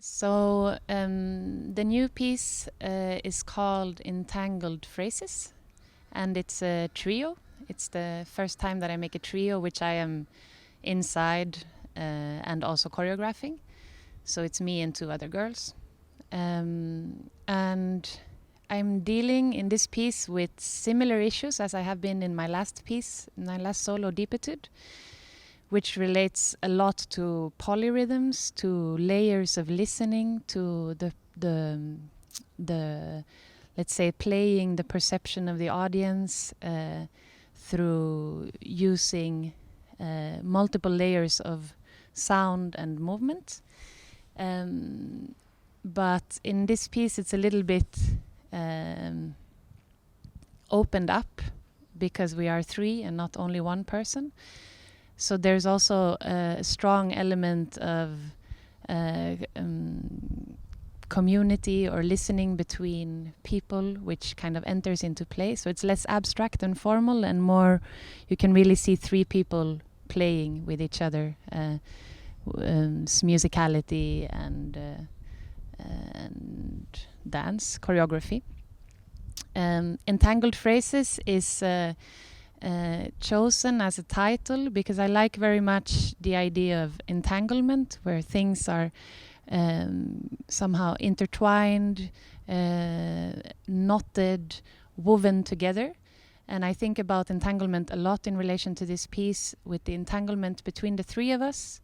The new piece is called Entangled Phrases, and it's a trio. It's the first time that I make a trio, which I am inside and also choreographing. So it's me and two other girls. And I'm dealing in this piece with similar issues as I have been in my last piece, my last solo, Deep Etude, which relates a lot to polyrhythms, to layers of listening, to the let's say playing the perception of the audience through using multiple layers of sound and movement. But in this piece it's a little bit opened up because we are three and not only one person. So there's also a strong element of community or listening between people, which kind of enters into play. So it's less abstract and formal and more, you can really see three people playing with each other, musicality and dance, choreography. Entangled Phrases is chosen as a title because I like very much the idea of entanglement, where things are somehow intertwined, knotted, woven together. And I think about entanglement a lot in relation to this piece, with the entanglement between the three of us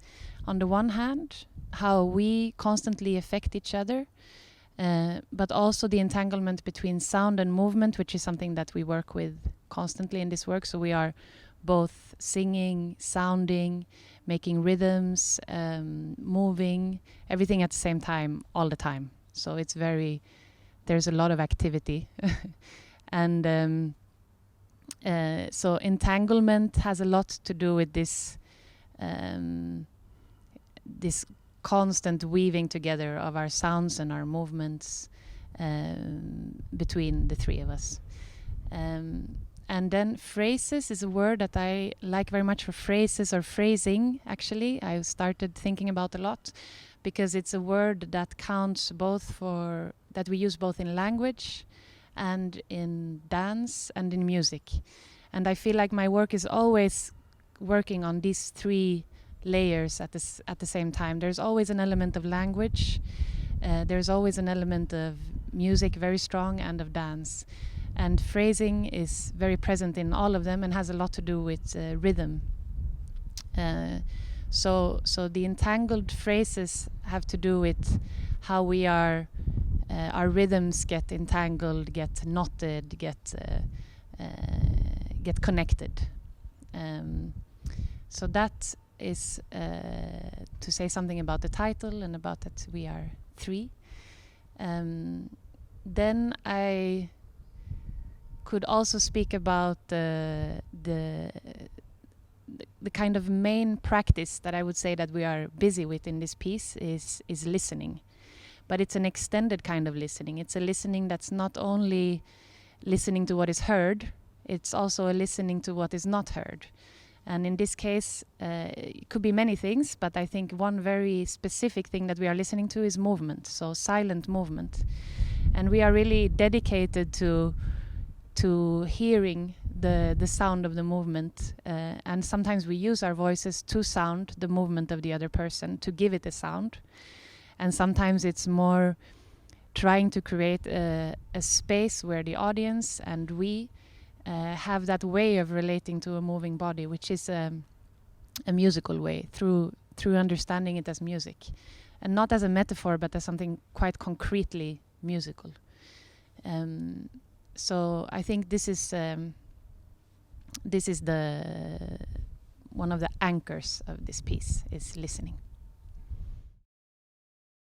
on the one hand, how we constantly affect each other, but also the entanglement between sound and movement, which is something that we work with constantly in this work. So we are both singing, sounding, making rhythms, moving, everything at the same time, all the time. So it's there's a lot of activity. And so entanglement has a lot to do with this this constant weaving together of our sounds and our movements between the three of us. And then phrases is a word that I like very much for phrases or phrasing, actually. I started thinking about a lot because it's a word that counts both that we use both in language and in dance and in music. And I feel like my work is always working on these three layers at the same time. There's always an element of language, there's always an element of music, very strong, and of dance. And phrasing is very present in all of them and has a lot to do with rhythm. So the entangled phrases have to do with how we are, our rhythms get entangled, get knotted, get connected. So that is to say something about the title and about that we are three. Then I could also speak about the kind of main practice that I would say that we are busy with in this piece is listening. But it's an extended kind of listening. It's a listening that's not only listening to what is heard, it's also a listening to what is not heard. And in this case, it could be many things, but I think one very specific thing that we are listening to is movement, so silent movement. And we are really dedicated to hearing the sound of the movement, and sometimes we use our voices to sound the movement of the other person, to give it a sound. And sometimes it's more trying to create a space where the audience and we have that way of relating to a moving body, which is a musical way, through understanding it as music, and not as a metaphor, but as something quite concretely musical. So I think this is the one of the anchors of this piece is listening.